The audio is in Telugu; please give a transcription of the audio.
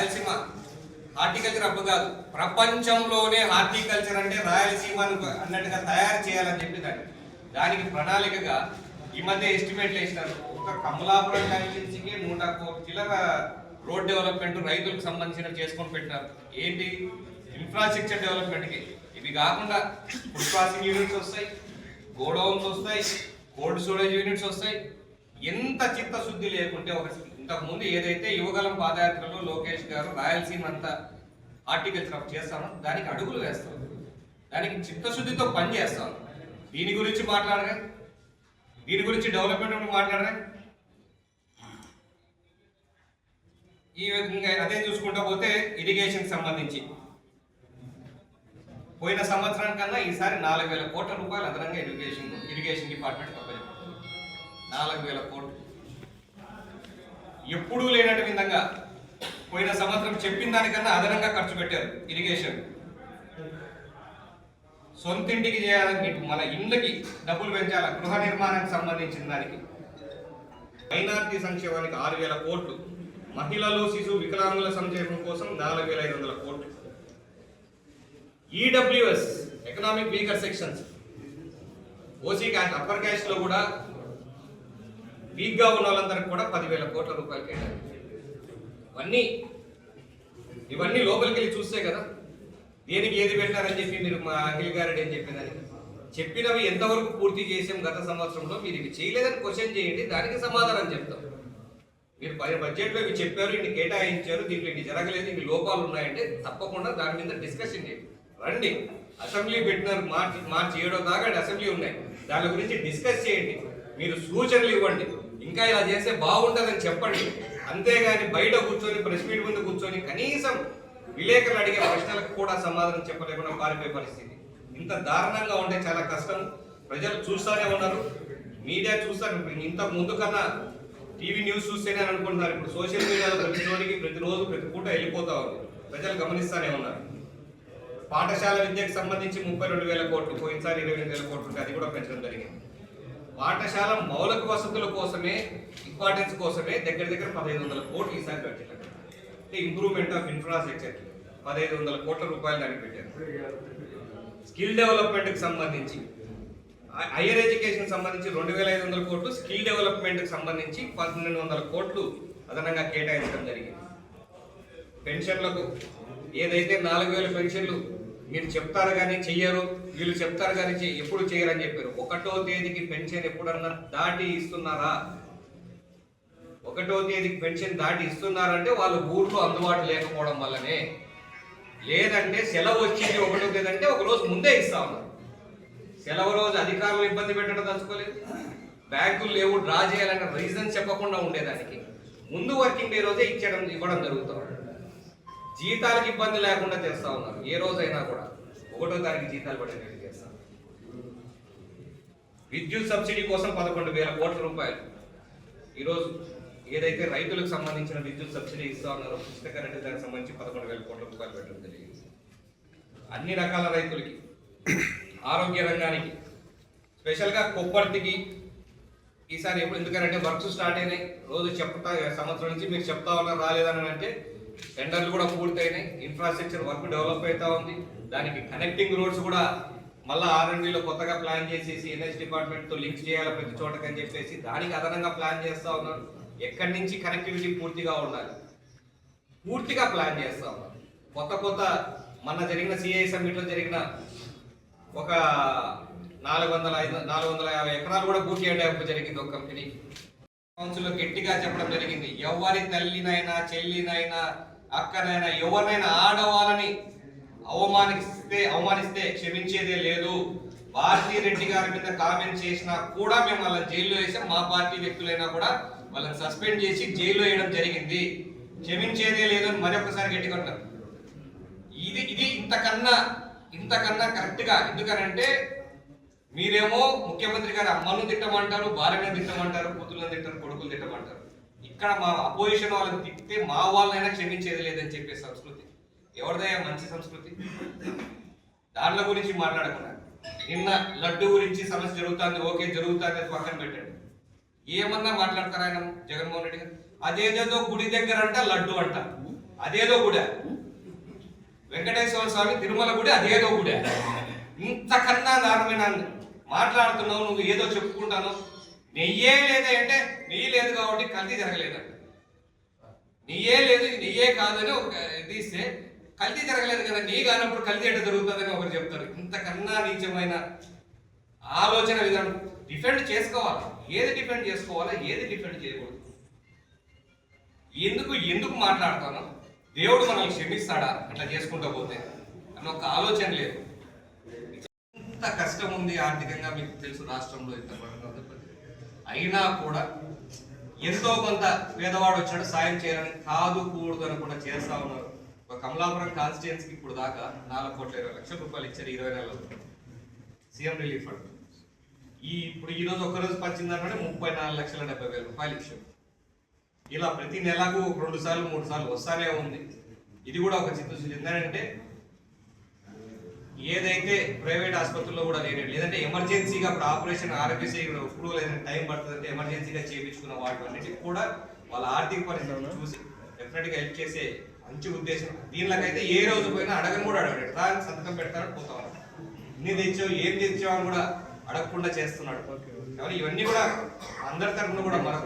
రాయలసీమ హార్టికల్చర్ హబ్ కాదు, ప్రపంచంలోనే హార్టికల్చర్ అంటే రాయలసీమను అన్నట్టుగా తయారు చేయాలని చెప్పి దానికి ప్రణాళికగా ఈ మధ్య ఎస్టిమేట్లు వేసినారు. ఒక కమలాపురం కాన్స్టిట్యున్సీకి 100 కోట్ల రోడ్ డెవలప్మెంట్ రైతులకు సంబంధించిన చేసుకొని పెట్టినారు. ఏంటి? ఇన్ఫ్రాస్ట్రక్చర్ డెవలప్మెంట్కి. ఇవి కాకుండా ఫుడ్ ప్రాసెసింగ్ యూనిట్స్ వస్తాయి, గోడౌన్స్ వస్తాయి, కోల్డ్ స్టోరేజ్ యూనిట్స్ వస్తాయి. ఎంత చిత్తశుద్ధి లేకుంటే ఇంతకుముందు ఏదైతే యువగలం పాదయాత్రలో లోకేష్ గారు రాయలసీమ అంతా హార్టికల్చర్ అప్ చేస్తామో దానికి అడుగులు వేస్తాం, దానికి చిత్తశుద్ధితో పని చేస్తాం. దీని గురించి మాట్లాడరా, దీని గురించి డెవలప్మెంట్ మాట్లాడరా. ఈ విధంగా అదే చూసుకుంటా పోతే ఇరిగేషన్ సంబంధించి పోయిన సంవత్సరం కన్నా ఈసారి 4,000 కోట్ల రూపాయలు అదనంగా ఇరిగేషన్ డిపార్ట్మెంట్ అప్పచెప్పారు. 4,000 కోట్లు ఎప్పుడూ లేనట్టు విధంగా పోయిన సంవత్సరం చెప్పిన దానికన్నా అదనంగా ఖర్చు పెట్టారు ఇరిగేషన్. సొంతింటికి చేయాలని మన ఇండ్లకి డబ్బులు పెంచాల, గృహ నిర్మాణానికి సంబంధించిన దానికి. మైనార్టీ సంక్షేమానికి 6,000 కోట్లు, మహిళలు శిశు వికలాంగుల సంక్షేమం కోసం 4,500 కోట్లు. EWS economic weaker sections, OC caste upper caste లో కూడా వీక్ గా ఉన్న వాళ్ళందరికీ కూడా 10,000 కోట్ల రూపాయలు కేటాయించారు. ఇవన్నీ లోపలికి వెళ్ళి చూస్తే కదా దేనికి ఏది పెట్టారని చెప్పి మీరు మా అఖిల్ గారెడ్డి అని చెప్పేదానికి చెప్పినవి ఎంతవరకు పూర్తి చేసాం గత సంవత్సరంలో, మీరు ఇవి చేయలేదని క్వశ్చన్ చేయండి, దానికి సమాధానం చెప్తాం. మీరు బడ్జెట్లో ఇవి చెప్పారు, ఇన్ని కేటాయించారు, దీంట్లో ఇన్ని జరగలేదు, ఇన్ని లోపాలు ఉన్నాయంటే తప్పకుండా దాని మీద డిస్కషన్ చేయండి. రండి, అసెంబ్లీ పెట్టినారు, మార్చి 7వ దాకా అసెంబ్లీ ఉన్నాయి, దాని గురించి డిస్కస్ చేయండి. మీరు సూచనలు ఇవ్వండి, ఇంకా ఇలా చేస్తే బాగుంటుందని చెప్పండి. అంతేగాని బయట కూర్చొని ప్రెస్ మీట్ ముందు కూర్చొని కనీసం విలేకరులు అడిగే ప్రశ్నలకు కూడా సమాధానం చెప్పలేకుండా పారిపోయే పరిస్థితి. ఇంత దారుణంగా ఉంటే చాలా కష్టం. ప్రజలు చూస్తూనే ఉన్నారు, మీడియా చూస్తారు. ఇంతకు ముందు కన్నా టీవీ న్యూస్ చూస్తేనే అనుకుంటున్నారు, ఇప్పుడు సోషల్ మీడియాలో ప్రతిరోజు ప్రతి పూట వెళ్ళిపోతా ఉంది, ప్రజలు గమనిస్తూనే ఉన్నారు. పాఠశాల విద్యకు సంబంధించి 32,000 కోట్లు, పోయినసారి 28,000 కోట్లు, అది కూడా పెంచడం జరిగింది. పాఠశాల మౌలిక వసతుల కోసమే, ఇంపార్టెన్స్ కోసమే దగ్గర 1,500 కోట్లు ఈసారి పెట్టారు. అంటే ఇంప్రూవ్మెంట్ ఆఫ్ ఇన్ఫ్రాస్ట్రక్చర్ 1,500 కోట్ల రూపాయలు దానికి పెట్టారు. స్కిల్ డెవలప్మెంట్కి సంబంధించి, హైయర్ ఎడ్యుకేషన్ సంబంధించి 2,500 కోట్లు, స్కిల్ డెవలప్మెంట్కి సంబంధించి 1,200 కోట్లు అదనంగా కేటాయించడం జరిగింది. పెన్షన్లకు ఏదైతే 4,000 పెన్షన్లు మీరు చెప్తారు కానీ చెయ్యరు, వీళ్ళు చెప్తారు కానీ ఎప్పుడు చేయరని చెప్పారు. 1వ తేదీకి పెన్షన్ ఎప్పుడన్నా దాటి ఇస్తున్నారా? 1వ తేదీకి పెన్షన్ దాటి ఇస్తున్నారంటే వాళ్ళు ఊర్లో అందుబాటు లేకపోవడం వల్లనే. లేదంటే సెలవు వచ్చింది 1వ తేదీ అంటే ఒక రోజు ముందే ఇస్తా ఉన్నారు. సెలవు రోజు అధికారులు ఇబ్బంది పెట్టడం తలుచుకోలేదు, బ్యాంకులు లేవు, డ్రా చేయాలన్న రీజన్ చెప్పకుండా ఉండేదానికి ముందు వర్కింగ్ డే రోజే ఇవ్వడం జరుగుతుంది. జీతాలకు ఇబ్బంది లేకుండా చేస్తా ఉన్నారు. ఏ రోజైనా కూడా 1వ తారీఖు జీతాలు పడేటట్టు చేస్తారు. విద్యుత్ సబ్సిడీ కోసం 11,000 కోట్ల రూపాయలు. ఈరోజు ఏదైతే రైతులకు సంబంధించిన విద్యుత్ సబ్సిడీ ఇస్తా ఉన్నారో ఉచిత కరెంటు, దానికి సంబంధించి 11,000 కోట్ల రూపాయలు పెట్టడం జరిగింది. అన్ని రకాల రైతులకి, ఆరోగ్య రంగానికి, స్పెషల్గా కొప్పర్తికి ఈసారి ఎందుకంటే వర్క్స్ స్టార్ట్ అయినాయి. రోజు సంవత్సరం నుంచి మీరు చెప్తా ఉన్నారు రాలేదని అంటే టెండర్లు కూడా పూర్తయినాయి. ఇన్ఫ్రాస్ట్రక్చర్ వర్క్ డెవలప్ అవుతా ఉంది. దానికి కనెక్టింగ్ రోడ్స్ కూడా మళ్ళీ R&Dలో కొత్తగా ప్లాన్ చేసేసి NH డిపార్ట్మెంట్తో లింక్ చేయాలి ప్రతి చోటకని చెప్పేసి దానికి అదనంగా ప్లాన్ చేస్తూ ఉన్నారు. ఎక్కడి నుంచి కనెక్టివిటీ పూర్తిగా ఉండాలి, పూర్తిగా ప్లాన్ చేస్తూ ఉన్నారు. కొత్త మొన్న జరిగిన CI సమ్మిట్లో జరిగిన ఒక 450 ఎకరాలు కూడా పూర్తి చేయడం జరిగింది ఒక కంపెనీ. కౌన్సిల్లో గట్టిగా చెప్పడం జరిగింది, ఎవరి తల్లినైనా చెల్లినైనా అక్కనైనా ఎవరినైనా ఆడవాళ్ళని అవమానిస్తే క్షమించేదే లేదు. భారతీ రెడ్డి గారి మీద కామెంట్ చేసినా కూడా మేము వాళ్ళని జైల్లో వేసాం. మా పార్టీ వ్యక్తులైనా కూడా వాళ్ళని సస్పెండ్ చేసి జైల్లో వేయడం జరిగింది. క్షమించేదే లేదు అని మరొకసారి గట్టిగా అంటారు. ఇది ఇంతకన్నా కరెక్ట్గా. ఎందుకనంటే మీరేమో ముఖ్యమంత్రి గారు అమ్మను తిట్టమంటారు, భార్యను తిట్టమంటారు, కూతుర్లను తిట్టరు, కొడుకులు తిట్టమంటారు. ఇక్కడ మా అపోజిషన్ వాళ్ళని తిట్టితే మా వాళ్ళైనా క్షమించేది లేదని చెప్పే సంస్కృతి ఎవరిదయ్యా మంచి సంస్కృతి? దానిల గురించి మాట్లాడకుండా నిన్న లడ్డు గురించి సమస్య జరుగుతుంది, ఓకే జరుగుతుంది, పక్కన పెట్టండి. ఏమన్నా మాట్లాడతారు ఆయన జగన్మోహన్ రెడ్డి గారు? అదేదేదో గుడి దగ్గర అంట లడ్డు అంట, అదేదో గుడి. వెంకటేశ్వర స్వామి తిరుమల గుడి అదేదో గుడి. ఇంతకన్నా దారుణమైన మాట్లాడుతున్నావు నువ్వు, ఏదో చెప్పుకుంటాను. నెయ్యే లేదా అంటే నెయ్యి లేదు కాబట్టి కల్తీ జరగలేదంట. నెయ్యే లేదు, నెయ్యే కాదని ఒక ఇది ఇస్తే కల్తీ జరగలేదు కదా, నెయ్యి కానప్పుడు కల్తీ అంటే జరుగుతుందని ఒకరు చెప్తారు. ఇంతకన్నా నీచమైన ఆలోచన విధానం. డిఫెండ్ చేసుకోవాలి, ఏది డిఫెండ్ చేసుకోవాలా, ఏది డిఫెండ్ చేయకూడదు. ఎందుకు మాట్లాడతాను, దేవుడు మనల్ని క్షమిస్తాడా అట్లా చేసుకుంటూ పోతే అని ఒక ఆలోచన లేదు. ఇంత కష్టం ఉంది ఆర్థికంగా, మీకు తెలుసు రాష్ట్రంలో ఇంత అయినా కూడా ఎంతో కొంత పేదవాడు వచ్చాడు సాయం చేయాలని కాదు కూడదు అనుకుంటా చేస్తా ఉన్నారు. ఒక కమలాపురం కాన్స్టిట్యున్సీకి ఇప్పుడు దాకా 4,20,00,000 రూపాయలు ఇచ్చారు 20 నెలలు సీఎం రిలీఫ్ ఫండ్. ఇప్పుడు ఈ రోజు ఒక్కరోజు పంచిందంటే 34,70,000 రూపాయలు ఇచ్చారు. ఇలా ప్రతి నెలకు 2 సార్లు 3 సార్లు వస్తానే ఉంది. ఇది కూడా ఒక చిత్తశుద్ధి. ఏంటంటే ఏదైతే ప్రైవేట్ ఆసుపత్రుల్లో కూడా లేదంటే ఎమర్జెన్సీగా ఇప్పుడు ఆపరేషన్ ఆరోగ్యశ్రీ ఇప్పుడు లేదంటే టైం పడుతుందంటే ఎమర్జెన్సీగా చేయించుకున్న వాటి అన్నిటికీ కూడా వాళ్ళ ఆర్థిక పరిస్థితులను చూసి డెఫినెట్గా హెల్ప్ చేసే మంచి ఉద్దేశం. దీనిలోకైతే ఏ రోజు పోయినా అడగని కూడా అడగడు, దానికి సంతకం పెడతాడు పోతాడు. ఇన్ని తెచ్చావు ఏం తెచ్చావు అని కూడా అడగకుండా చేస్తున్నాడు. కాబట్టి ఇవన్నీ కూడా అందరి తరఫున కూడా